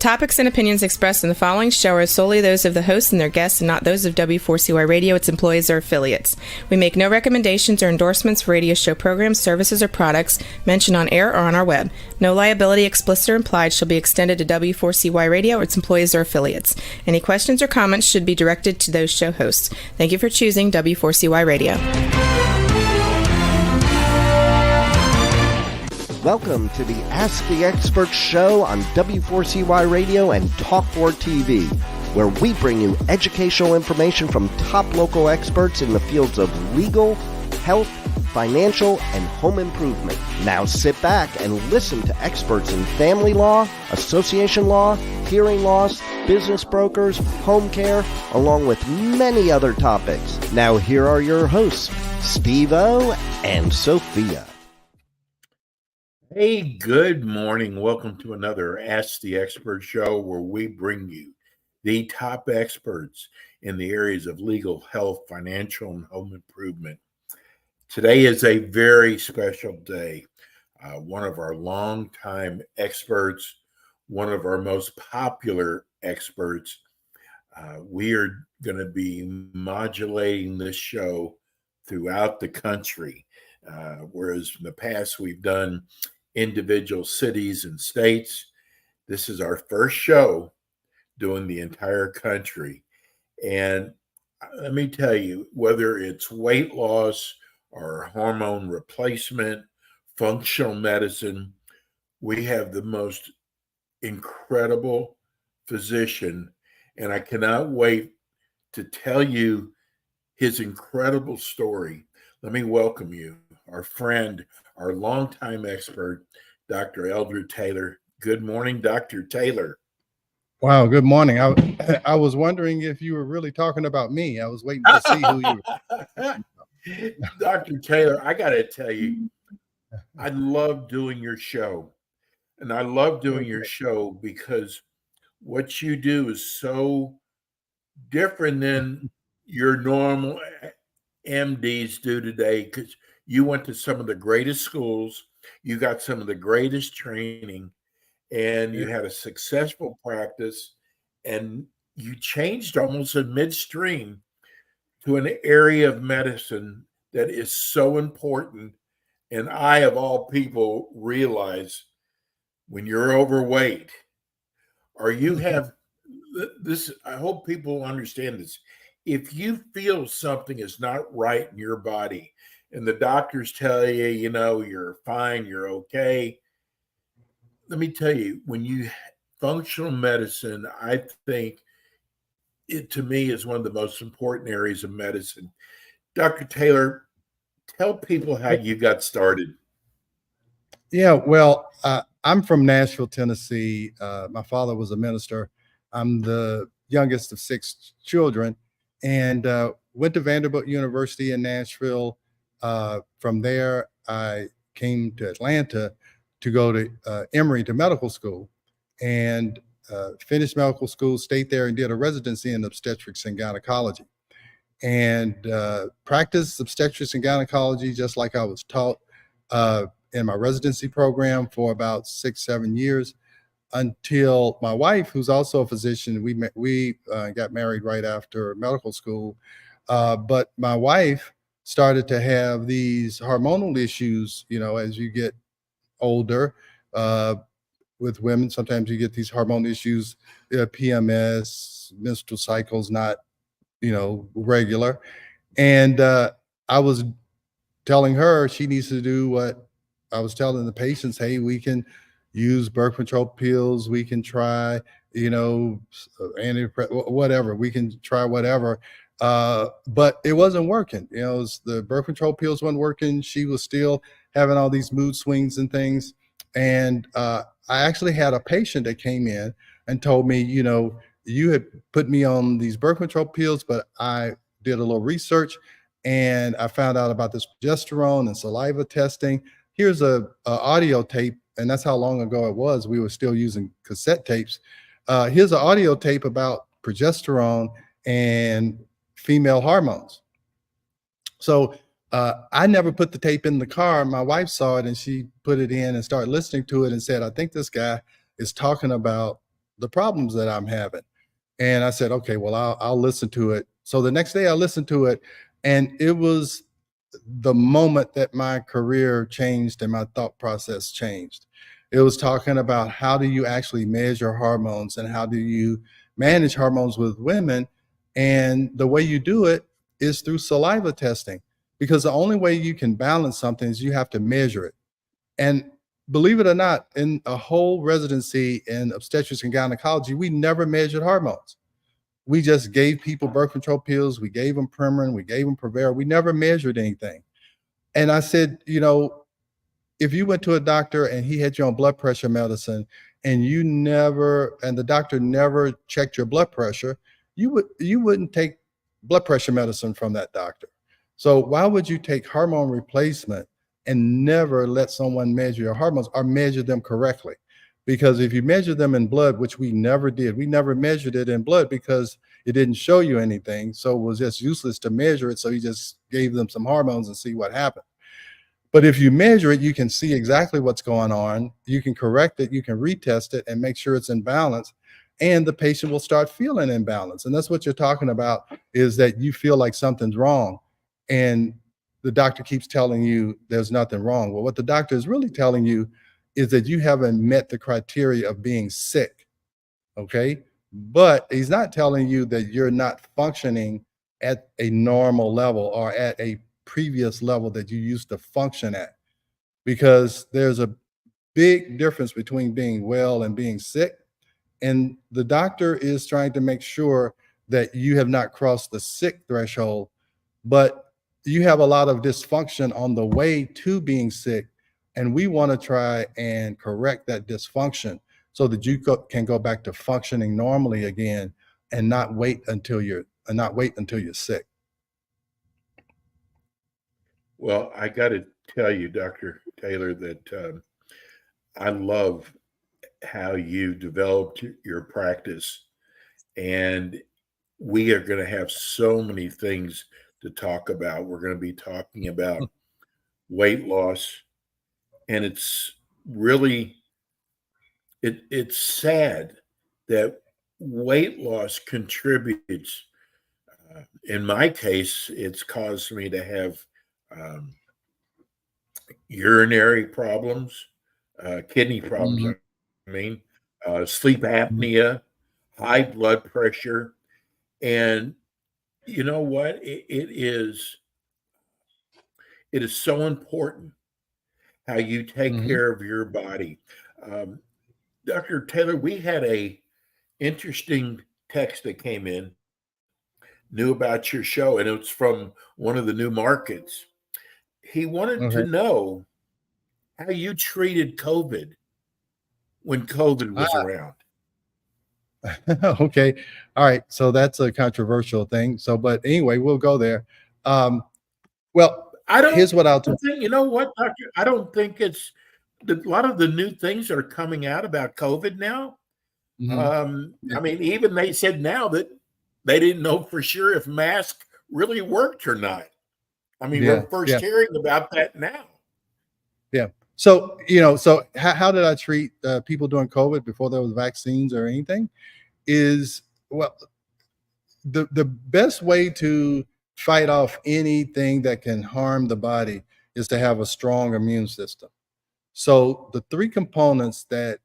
topics and opinions expressed in the following show are solely those of the hosts and their guests and not those of W4CY Radio, its employees, or affiliates. We make no recommendations or endorsements for radio show programs, services, or products mentioned on air or on our web. No liability, explicit or implied, shall be extended to W4CY Radio or its employees or affiliates. Any questions or comments should be directed to those show hosts. Thank you for choosing W4CY Radio. Welcome to the Ask the Expert show on W4CY Radio and Talk4 TV, where we bring you educational information from top local experts in the fields of legal, health, financial, and home improvement. Now sit back and listen to experts in family law, association law, hearing loss, business brokers, home care, along with many other topics. Now here are your hosts, Steve-O and Sophia. Hey, good morning. Welcome to another Ask the Expert show where we bring you the top experts in the areas of legal, health, financial, and home improvement. Today is a very special day. One of our longtime experts, one of our most popular experts. We are going to be modulating this show throughout the country, whereas in the past we've done individual cities and states. This is our first show doing the entire country. And let me tell you, whether it's weight loss or hormone replacement, functional medicine, we have the most incredible physician. And I cannot wait to tell you his incredible story. Let me welcome you, our friend, our longtime expert, Dr. Eldred Taylor. Good morning, Dr. Taylor. Wow, good morning. I was wondering if you were really talking about me. I was waiting to see who you were. Dr. Taylor, I got to tell you, I love doing your show. And I love doing your show because what you do is so different than your normal MDs do today, because you went to some of the greatest schools, you got some of the greatest training, and you had a successful practice, and you changed almost in midstream to an area of medicine that is so important. And I, of all people, realize when you're overweight, or you have this, I hope people understand this. If you feel something is not right in your body, and the doctors tell you, you know, you're fine, you're okay. Let me tell you, when you functional medicine, I think it to me is one of the most important areas of medicine. Dr. Taylor, tell people how you got started. Yeah, well, I'm from Nashville, Tennessee. My father was a minister. I'm the youngest of 6 children, and went to Vanderbilt University in Nashville. From there, I came to Atlanta to go to Emory to medical school, and finished medical school, stayed there and did a residency in obstetrics and gynecology, and practiced obstetrics and gynecology just like I was taught in my residency program for about 6-7 years, until my wife, who's also a physician, we got married right after medical school, but my wife started to have these hormonal issues. You know, as you get older, with women, sometimes you get these hormone issues, PMS, menstrual cycles not, regular. And I was telling her she needs to do what I was telling the patients. Hey, we can use birth control pills. We can try, whatever. We can try whatever. But it wasn't working. The birth control pills weren't working. She was still having all these mood swings and things. And I actually had a patient that came in and told me, you had put me on these birth control pills, but I did a little research and I found out about this progesterone and saliva testing. Here's a audio tape, and that's how long ago it was. We were still using cassette tapes. Here's an audio tape about progesterone and female hormones. So I never put the tape in the car. My wife saw it and she put it in and started listening to it and said, I think this guy is talking about the problems that I'm having. And I said, okay, well, I'll listen to it. So the next day I listened to it, and it was the moment that my career changed and my thought process changed. It was talking about how do you actually measure hormones and how do you manage hormones with women. And the way you do it is through saliva testing, because the only way you can balance something is you have to measure it. And believe it or not, in a whole residency in obstetrics and gynecology, we never measured hormones. We just gave people birth control pills. We gave them Premarin. We gave them Provera. We never measured anything. And I said, if you went to a doctor and he had you on blood pressure medicine and the doctor never checked your blood pressure, you wouldn't take blood pressure medicine from that doctor. So why would you take hormone replacement and never let someone measure your hormones or measure them correctly? Because if you measure them in blood, which we never did, we never measured it in blood because it didn't show you anything. So it was just useless to measure it. So you just gave them some hormones and see what happened. But if you measure it, you can see exactly what's going on. You can correct it. You can retest it and make sure it's in balance. And the patient will start feeling imbalance. And that's what you're talking about, is that you feel like something's wrong. And the doctor keeps telling you there's nothing wrong. Well, what the doctor is really telling you is that you haven't met the criteria of being sick, okay? But he's not telling you that you're not functioning at a normal level or at a previous level that you used to function at, because there's a big difference between being well and being sick. And the doctor is trying to make sure that you have not crossed the sick threshold, but you have a lot of dysfunction on the way to being sick. And we want to try and correct that dysfunction so that you can go back to functioning normally again and not wait until you're sick. Well, I got to tell you, Dr. Taylor, that I love how you developed your practice, and we are going to have so many things to talk about. We're going to be talking about weight loss, and it's really it's sad that weight loss contributes. In my case, it's caused me to have urinary problems, kidney problems, sleep apnea, high blood pressure. And you know what? It is so important how you take care of your body. Dr. Taylor, we had a interesting text that came in, knew about your show, and it's from one of the new markets. He wanted to know how you treated COVID when COVID was around. Okay. All right. So that's a controversial thing. So, but anyway, we'll go there. Well, here's what I'll do. You know what, Doctor? I don't think it's a lot of the new things are coming out about COVID now. I mean, even they said now that they didn't know for sure if masks really worked or not. I mean, we're first hearing about that now. Yeah. So, so how did I treat people during COVID before there was vaccines or anything? Is, well, the best way to fight off anything that can harm the body is to have a strong immune system. So the three components that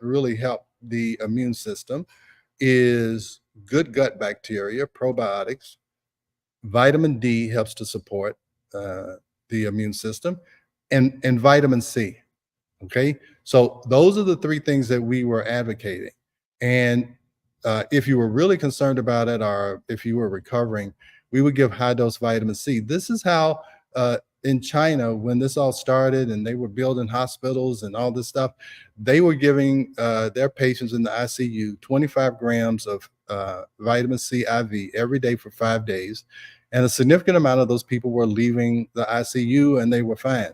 really help the immune system is good gut bacteria, probiotics. Vitamin D helps to support the immune system, and vitamin C. Okay, so those are the three things that we were advocating. And if you were really concerned about it, or if you were recovering, we would give high dose vitamin C. This is how in China, when this all started and they were building hospitals and all this stuff, they were giving their patients in the ICU 25 grams of vitamin C IV every day for 5 days. And a significant amount of those people were leaving the ICU and they were fine.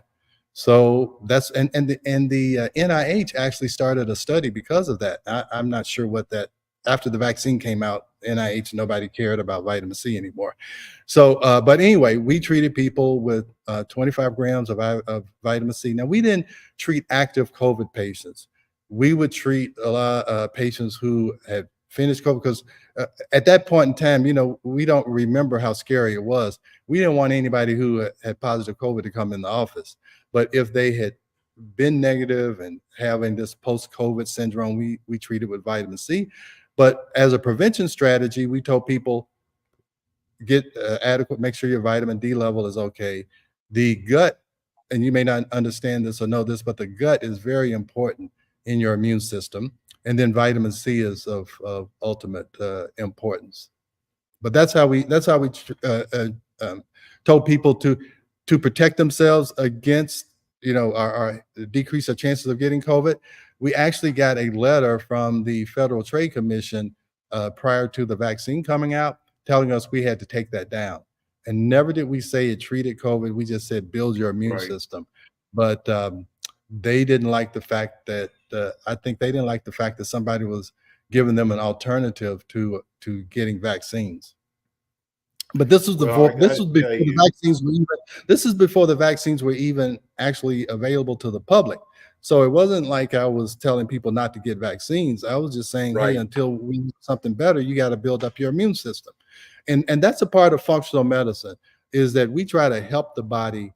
So that's, and the NIH actually started a study because of that. I'm not sure what that, after the vaccine came out, NIH, nobody cared about vitamin C anymore. So, but anyway, we treated people with 25 grams of vitamin C. Now, we didn't treat active COVID patients. we would treat a lot of patients who had finished COVID because at that point in time, we don't remember how scary it was. We didn't want anybody who had positive COVID to come in the office. But if they had been negative and having this post-COVID syndrome, we treated with vitamin C. But as a prevention strategy, we told people get adequate, make sure your vitamin D level is okay. The gut, and you may not understand this or know this, but the gut is very important in your immune system. And then vitamin C is of ultimate importance. But that's how we told people to protect themselves against our decrease of chances of getting COVID. We actually got a letter from the Federal Trade Commission prior to the vaccine coming out, telling us we had to take that down. And never did we say it treated COVID. We just said build your immune system. But they didn't like the fact that I think they didn't like the fact that somebody was giving them an alternative to getting vaccines. But this was before the vaccines were even actually available to the public. So it wasn't like I was telling people not to get vaccines. I was just saying, hey, until we need something better, you got to build up your immune system. And that's a part of functional medicine, is that we try to help the body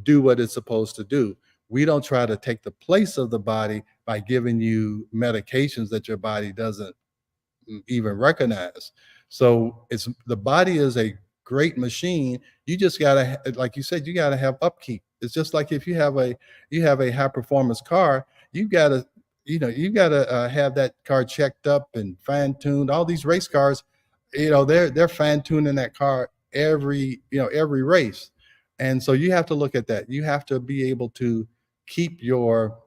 do what it's supposed to do. We don't try to take the place of the body by giving you medications that your body doesn't even recognize. So the body is a great machine. You just gotta, like you said, you gotta have upkeep. It's just like if you have a high performance car, you gotta have that car checked up and fine tuned. All these race cars, they're fine tuning that car every race. And so you have to look at that. You have to be able to keep your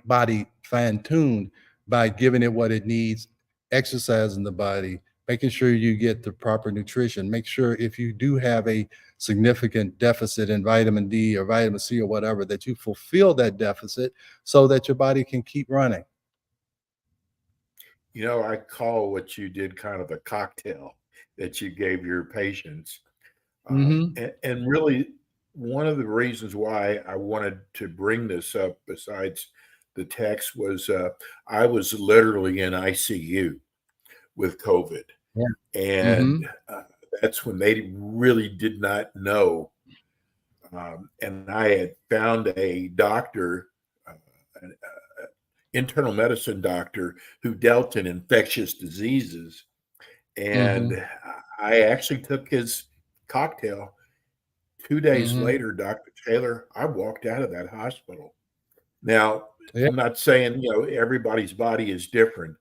body fine tuned by giving it what it needs, exercising the body, making sure you get the proper nutrition. Make sure if you do have a significant deficit in vitamin D or vitamin C or whatever, that you fulfill that deficit so that your body can keep running. I call what you did kind of a cocktail that you gave your patients. And really, one of the reasons why I wanted to bring this up, besides the text, was I was literally in ICU with COVID. Yeah. And that's when they really did not know. And I had found a doctor, an internal medicine doctor, who dealt in infectious diseases. And I actually took his cocktail. 2 days later, Dr. Taylor, I walked out of that hospital. Now, I'm not saying, everybody's body is different,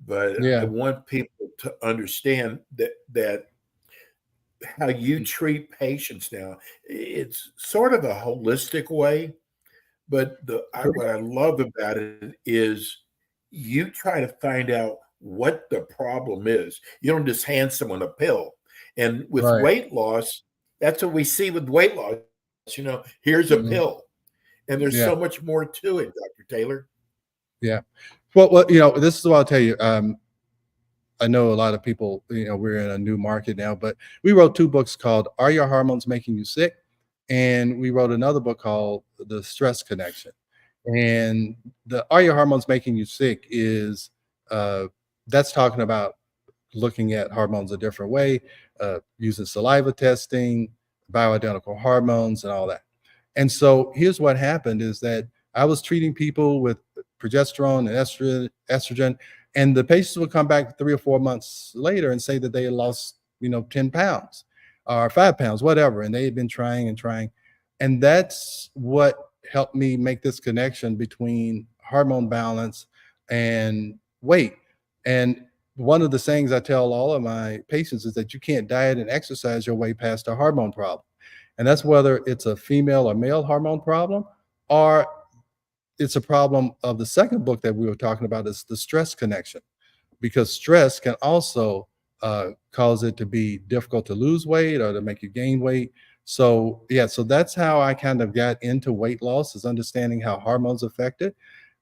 but I want people to understand that how you treat patients now, it's sort of a holistic way, but what I love about it is you try to find out what the problem is. You don't just hand someone a pill. And with weight loss, that's what we see with weight loss. Here's a pill. And there's so much more to it, Dr. Taylor. Yeah. Well, this is what I'll tell you. I know a lot of people, we're in a new market now, but we wrote 2 books called Are Your Hormones Making You Sick? And we wrote another book called The Stress Connection. And the Are Your Hormones Making You Sick is, that's talking about looking at hormones a different way, using saliva testing, bioidentical hormones and all that. And so here's what happened is that I was treating people with progesterone and estrogen, and the patients would come back 3 or 4 months later and say that they had lost, 10 pounds or 5 pounds, whatever. And they had been trying and trying. And that's what helped me make this connection between hormone balance and weight. And one of the things I tell all of my patients is that you can't diet and exercise your way past a hormone problem. And that's whether it's a female or male hormone problem, or it's a problem of the second book that we were talking about, is the stress connection, because stress can also cause it to be difficult to lose weight or to make you gain weight. So so that's how I kind of got into weight loss, is understanding how hormones affect it.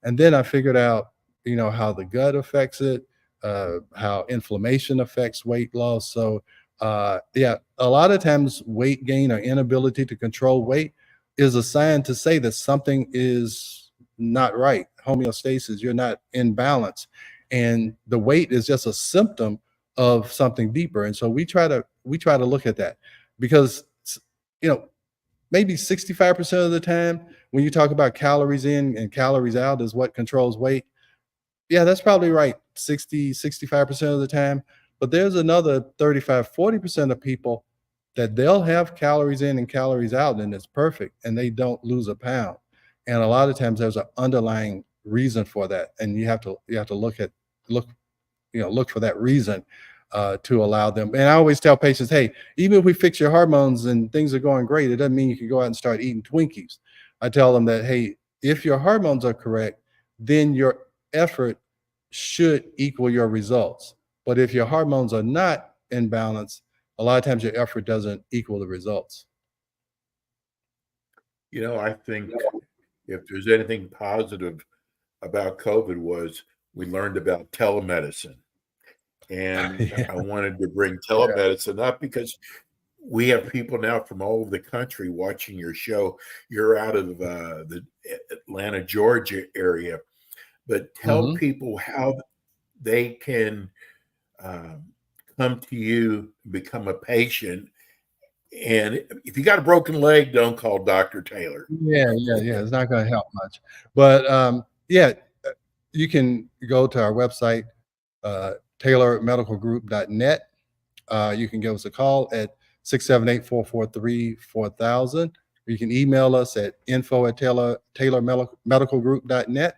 And then I figured out, how the gut affects it, how inflammation affects weight loss. So a lot of times weight gain or inability to control weight is a sign to say that something is not right. Homeostasis, you're not in balance. And the weight is just a symptom of something deeper. And so we try to look at that, because maybe 65% of the time when you talk about calories in and calories out is what controls weight. Yeah, that's probably right. 65% of the time. But there's another 35-40% of people that they'll have calories in and calories out, and it's perfect, and they don't lose a pound. And a lot of times there's an underlying reason for that. And you have to look for that reason to allow them. And I always tell patients, hey, even if we fix your hormones and things are going great, it doesn't mean you can go out and start eating Twinkies. I tell them that, hey, if your hormones are correct, then your effort should equal your results. But if your hormones are not in balance, a lot of times your effort doesn't equal the results. I think if there's anything positive about COVID was we learned about telemedicine. And Yeah. I wanted to bring telemedicine up because we have people now from all over the country watching your show. You're out of the Atlanta, Georgia area, but tell people how they can come to you, become a patient. And if you got a broken leg, don't call Dr. Taylor. Yeah. It's not going to help much. But you can go to our website, taylormedicalgroup.net. You can give us a call at 678-443-4000. You can email us at info@taylormedicalgroup.net.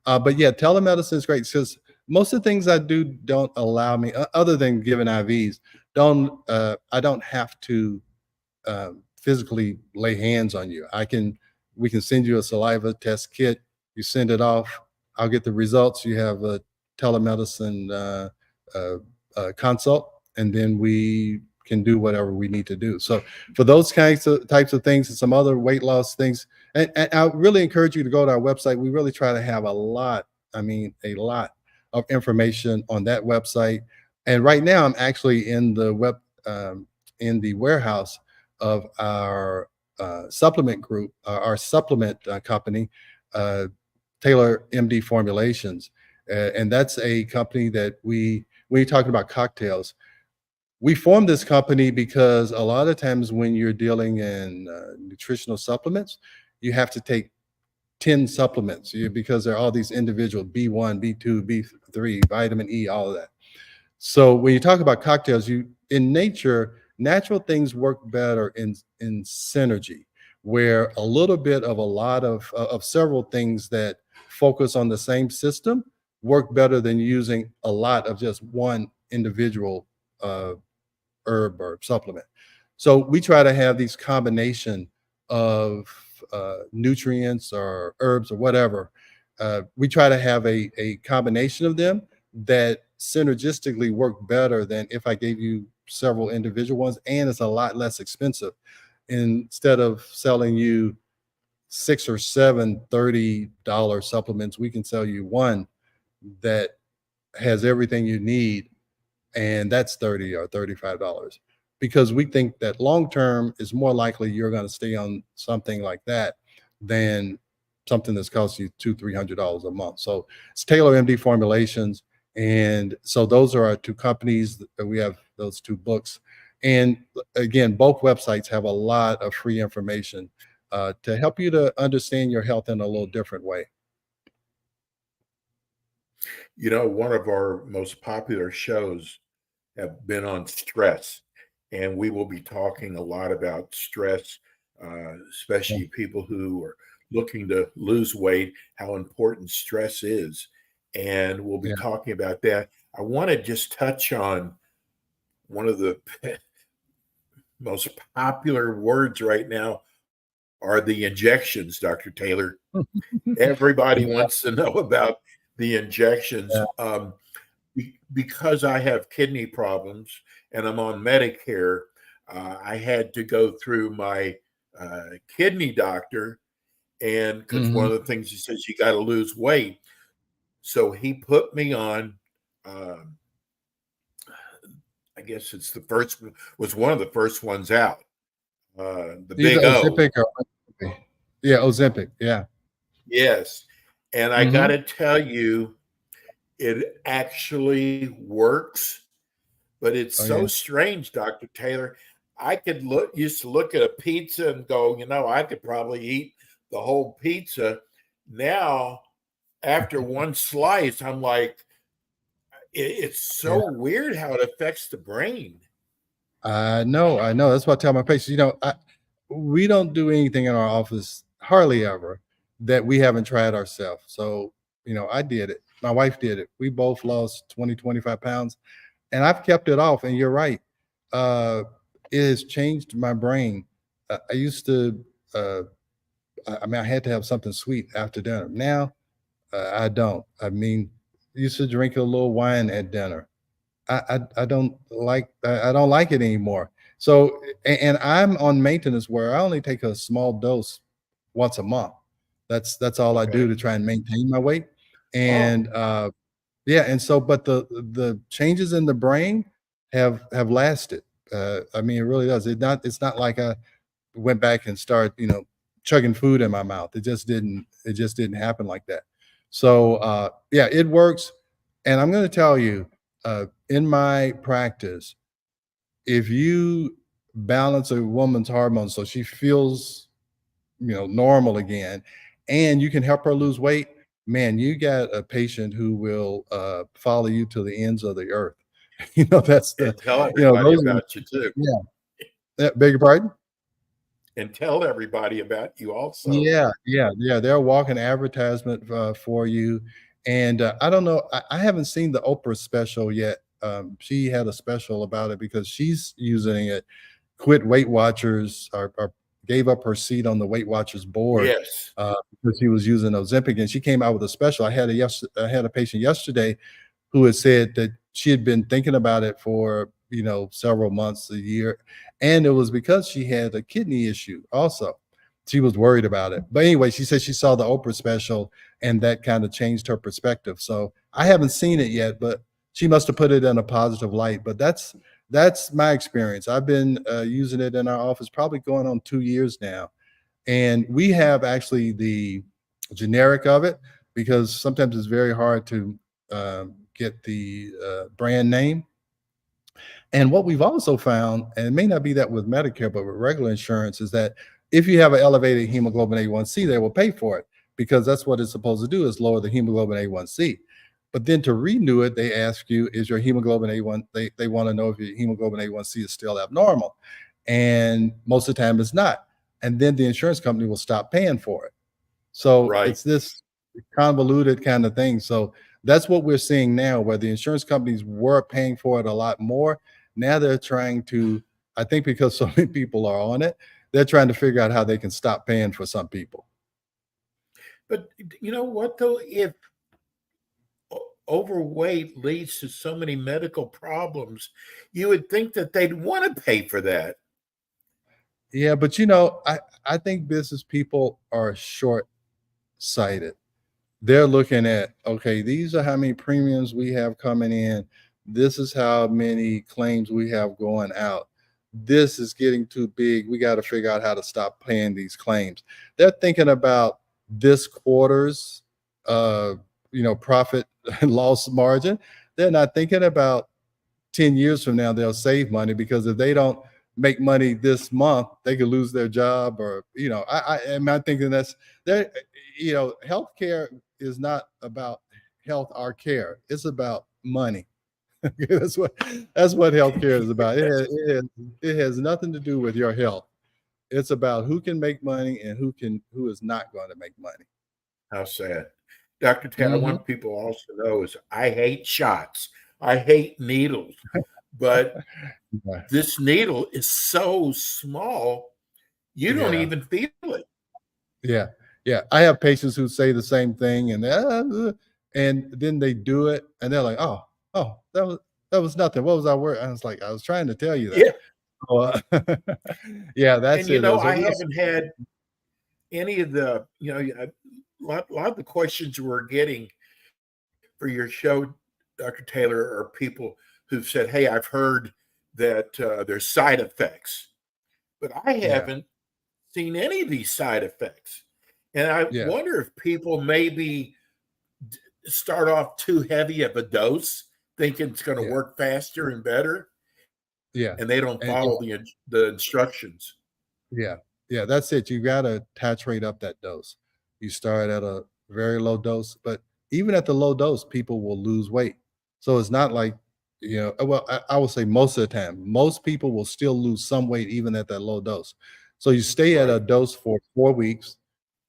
But yeah, telemedicine is great because most of the things I do don't allow me, other than giving IVs, I don't have to physically lay hands on you. We can send you a saliva test kit. You send it off. I'll get the results. You have a telemedicine consult, and then we can do whatever we need to do. So for those types of things and some other weight loss things, and I really encourage you to go to our website. We really try to have a lot of information on that website. And right now I'm actually in the warehouse of our supplement group, our supplement company, Taylor MD Formulations. And that's a company that when you're talking about cocktails, we formed this company because a lot of times when you're dealing in nutritional supplements, you have to take 10 supplements because there are all these individual B1, B2, B3, vitamin E, all of that. So when you talk about cocktails, in nature, natural things work better in synergy, where a little bit of a lot of several things that focus on the same system work better than using a lot of just one individual herb or supplement. So we try to have these combination of nutrients or herbs or whatever. We try to have a combination of them that synergistically work better than if I gave you several individual ones, and it's a lot less expensive. Instead of selling you 6 or 7 $30 supplements, we can sell you one that has everything you need, and that's $30 or $35, because we think that long term is more likely you're going to stay on something like that than something that's cost you $200-300 a month. So it's Taylor MD Formulations. And so those are our two companies. We have those two books. And again, both websites have a lot of free information to help you to understand your health in a little different way. One of our most popular shows have been on stress, and we will be talking a lot about stress, especially people who are looking to lose weight, how important stress is. And we'll be talking about that. I want to just touch on one of the most popular words right now are the injections, Dr. Taylor. Everybody wants to know about the injections. Because I have kidney problems and I'm on Medicare, I had to go through my kidney doctor, and because one of the things he says, you got to lose weight. So he put me on, I guess it's was one of the first ones out. The big Ozempic Ozempic, yeah. Yes. And I got to tell you, it actually works, but it's Oh, so yeah. strange, Dr. Taylor. I could used to look at a pizza and go, I could probably eat the whole pizza. Now, after one slice, I'm like, it's Yeah. so weird how it affects the brain. I know. That's what I tell my patients. We don't do anything in our office, hardly ever, that we haven't tried ourselves. So, I did it. My wife did it. We both lost 20, 25 pounds, and I've kept it off. And you're right. Uh, it has changed my brain. I used to, I had to have something sweet after dinner. Now, I don't. I mean, used to drink a little wine at dinner. I don't like I don't like it anymore. So and I'm on maintenance where I only take a small dose once a month. That's all I do Okay. to try and maintain my weight. Oh, And yeah, and so but the changes in the brain have lasted. I mean, it really does. It's not like I went back and started, chugging food in my mouth. It just didn't happen like that. So yeah, it works. And I'm going to tell you, in my practice, if you balance a woman's hormones so she feels, normal again, and you can help her lose weight, man, you got a patient who will follow you to the ends of the earth. That's and tell everybody those are, about you too. yeah. Beg your pardon? And tell everybody about you also. Yeah. They're a walking advertisement for you. And I don't know. I haven't seen the Oprah special yet. She had a special about it because she's using it. Quit Weight Watchers or gave up her seat on the Weight Watchers board Yes. because she was using Ozempic, and she came out with a special. I had a patient yesterday who had said that she had been thinking about it for several months, a year, and it was because she had a kidney issue also. She was worried about it, but anyway, she said she saw the Oprah special and that kind of changed her perspective. So I haven't seen it yet, but she must have put it in a positive light. But that's my experience. I've been using it in our office probably going on 2 years now, and we have actually the generic of it because sometimes it's very hard to get the brand name. And what we've also found, and it may not be that with Medicare, but with regular insurance, is that if you have an elevated hemoglobin A1C, they will pay for it because that's what it's supposed to do is lower the hemoglobin A1C. But then to renew it, they ask you, is your hemoglobin A1, they want to know if your hemoglobin A1C is still abnormal. And most of the time it's not. And then the insurance company will stop paying for it. So Right. it's this convoluted kind of thing. So that's what we're seeing now, where the insurance companies were paying for it a lot more. Now they're trying to, I think because so many people are on it, they're trying to figure out how they can stop paying for some people. But you know what, though? If overweight leads to so many medical problems, you would think that they'd want to pay for that. Yeah, but I think business people are short-sighted. They're looking at, okay, these are how many premiums we have coming in. This is how many claims we have going out. This is getting too big. We got to figure out how to stop paying these claims. They're thinking about this quarter's profit and loss margin. They're not thinking about 10 years from now they'll save money, because if they don't make money this month, they could lose their job. Or I am not thinking that's there. Healthcare is not about health or care. It's about money. that's what healthcare is about. It has nothing to do with your health. It's about who can make money and who is not going to make money. How sad. Dr. Ted, I Mhm. want people also to know is I hate shots. I hate needles. But Yeah. this needle is so small, you don't Yeah. even feel it. Yeah. Yeah. I have patients who say the same thing, and then they do it and they're like, oh, that was nothing. What was I worried? I was like, I was trying to tell you that. Yeah. So, yeah, that's And it. So I haven't had any of the, a lot of the questions we're getting for your show, Dr. Taylor, are people who've said, hey, I've heard that there's side effects, but I Yeah. haven't seen any of these side effects. And I Yeah. wonder if people maybe start off too heavy of a dose, thinking it's going to Yeah. work faster and better, Yeah. and they don't And follow the instructions. yeah, yeah, that's it. You gotta titrate up that dose. You start at a very low dose, but even at the low dose, people will lose weight. So it's not like, well, I will say most of the time, most people will still lose some weight even at that low dose. So you stay at a Right. dose for 4 weeks,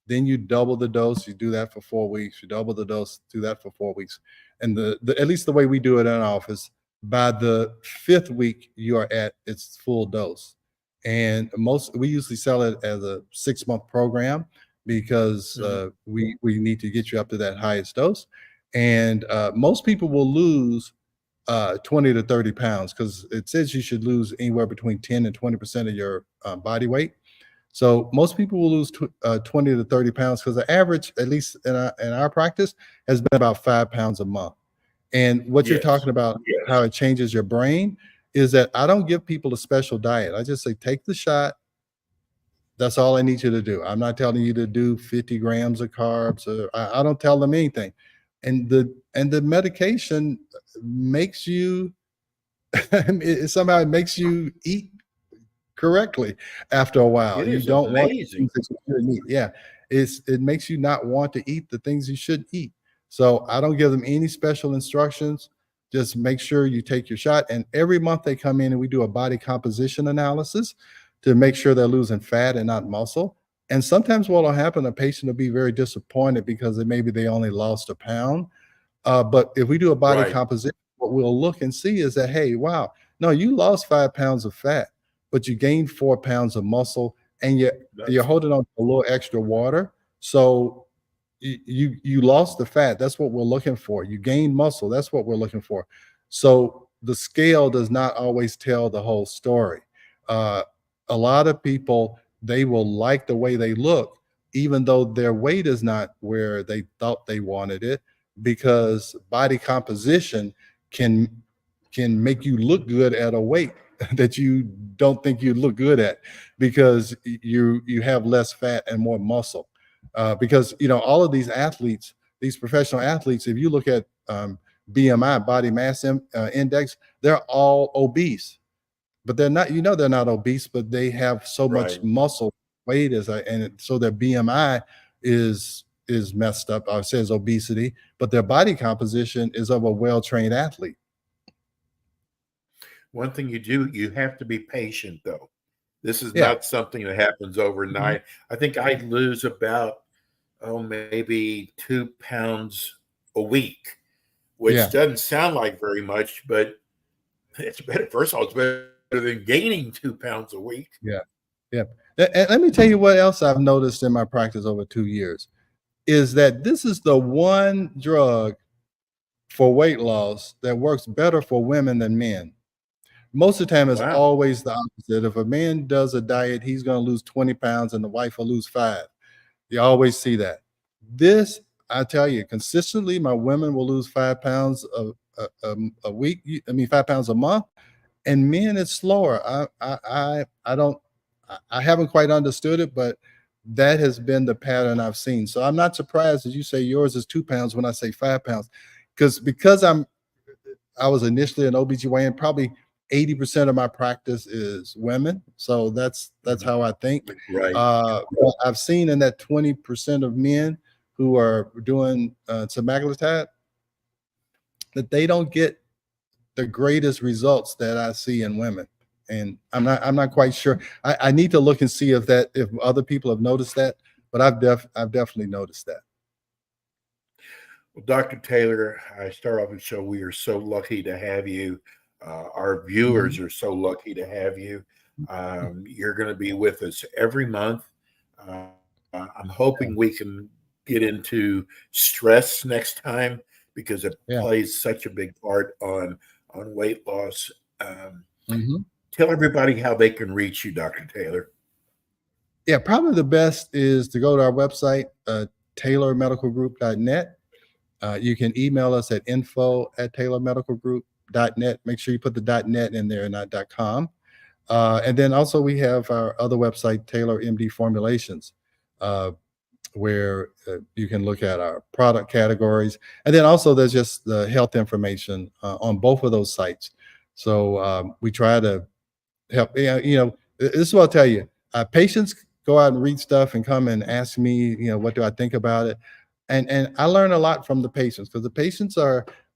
then you double the dose. You do that for 4 weeks. You double the dose, do that for 4 weeks. And the at least the way we do it in our office, by the fifth week, you are at its full dose. And we usually sell it as a 6 month program because Mhm. we need to get you up to that highest dose. And most people will lose 20 to 30 pounds because it says you should lose anywhere between 10 and 20% of your body weight. So most people will lose 20 to 30 pounds because the average, at least in our practice, has been about 5 pounds a month. And what you're Yes. talking about, how Yes. it changes your brain, is that I don't give people a special diet. I just say, take the shot. That's all I need you to do. I'm not telling you to do 50 grams of carbs. Or I don't tell them anything. And the medication makes you somehow it makes you eat correctly after a while. It You is don't want amazing. things that you shouldn't eat. Yeah, it makes you not want to eat the things you should eat. So I don't give them any special instructions. Just make sure you take your shot. And every month they come in and we do a body composition analysis to make sure they're losing fat and not muscle. And sometimes what will happen, a patient will be very disappointed because maybe they only lost a pound. But if we do a body Right. composition, what we'll look and see is that, hey, wow, no, you lost 5 pounds of fat, but you gained 4 pounds of muscle, and you're That's holding on to a little extra water. So you lost the fat. That's what we're looking for. You gained muscle. That's what we're looking for. So the scale does not always tell the whole story. Uh, a lot of people, they will like the way they look, even though their weight is not where they thought they wanted it, because body composition can make you look good at a weight that you don't think you look good at because you have less fat and more muscle. Because all of these athletes, these professional athletes, if you look at BMI, body mass index, they're all obese, but they're not. They're not obese, but they have so much right. muscle weight so their BMI is messed up. It says obesity, but their body composition is of a well-trained athlete. One thing you have to be patient though. This is Yeah. not something that happens Mhm. overnight. I think I lose about, maybe 2 pounds a week, which Yeah. doesn't sound like very much, but it's better. First of all, it's better than gaining 2 pounds a week. Yeah. Yeah. And let me tell you what else I've noticed in my practice over 2 years is that this is the one drug for weight loss that works better for women than men. Most of the time, it's Wow. always the opposite. If a man does a diet, he's going to lose 20 pounds and the wife will lose 5. You always see that. This, I tell you, consistently, my women will lose 5 pounds a week. 5 pounds a month, and men it's slower. I don't I haven't quite understood it, but that has been the pattern I've seen. So I'm not surprised that you say yours is 2 pounds when I say 5 pounds, because I was initially an OBGYN, probably 80% of my practice is women. So that's Mhm. how I think. Right. But I've seen in that 20% of men who are doing semaglutide that they don't get the greatest results that I see in women. And I'm not quite sure. I need to look and see if other people have noticed that, but I've definitely noticed that. Well, Dr. Taylor, I start off the show. We are so lucky to have you. Our viewers Mhm. are so lucky to have you. You're going to be with us every month. Uh, I'm hoping we can get into stress next time because it Yeah. plays such a big part on weight loss. Mhm. Tell everybody how they can reach you, Dr. Taylor. Yeah, probably the best is to go to our website, taylormedicalgroup.net. You can email us at info@taylormedicalgroup.net. Make sure you put the .net in there, not .com. And then also we have our other website, Taylor MD Formulations. Uh, where you can look at our product categories. And then also there's just the health information on both of those sites. So we try to help, this is what I'll tell you. Patients go out and read stuff and come and ask me, what do I think about it? And I learn a lot from the patients, because the patients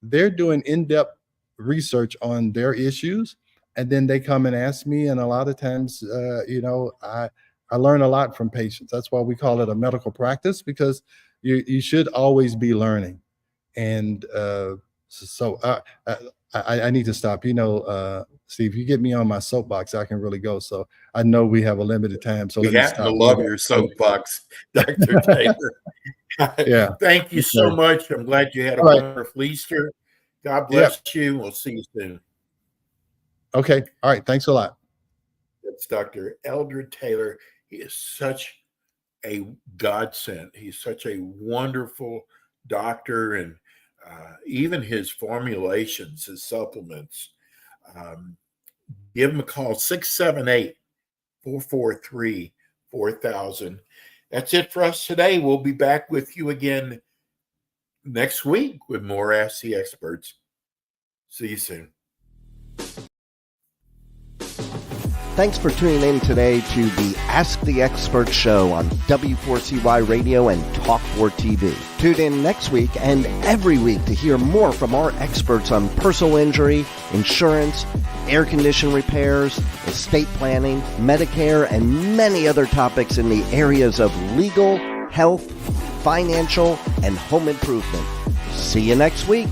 they're doing in-depth research on their issues, and then they come and ask me. And a lot of times, I learn a lot from patients. That's why we call it a medical practice, because you should always be learning. And so I need to stop. Steve, you get me on my soapbox, I can really go. So I know we have a limited time. So we happen to love your soapbox, Dr. Taylor. Yeah. Thank you so much. I'm glad you had a wonderful Easter. God bless you. We'll see you soon. Okay. All right. Thanks a lot. It's Dr. Eldred Taylor. He is such a godsend. He's such a wonderful doctor, and even his formulations, his supplements. Give him a call, 678-443-4000. That's it for us today. We'll be back with you again next week with more Ask the Experts. See you soon. Thanks for tuning in today to the Ask the Expert show on W4CY Radio and Talk4 TV. Tune in next week and every week to hear more from our experts on personal injury, insurance, air condition repairs, estate planning, Medicare, and many other topics in the areas of legal, health, financial, and home improvement. See you next week.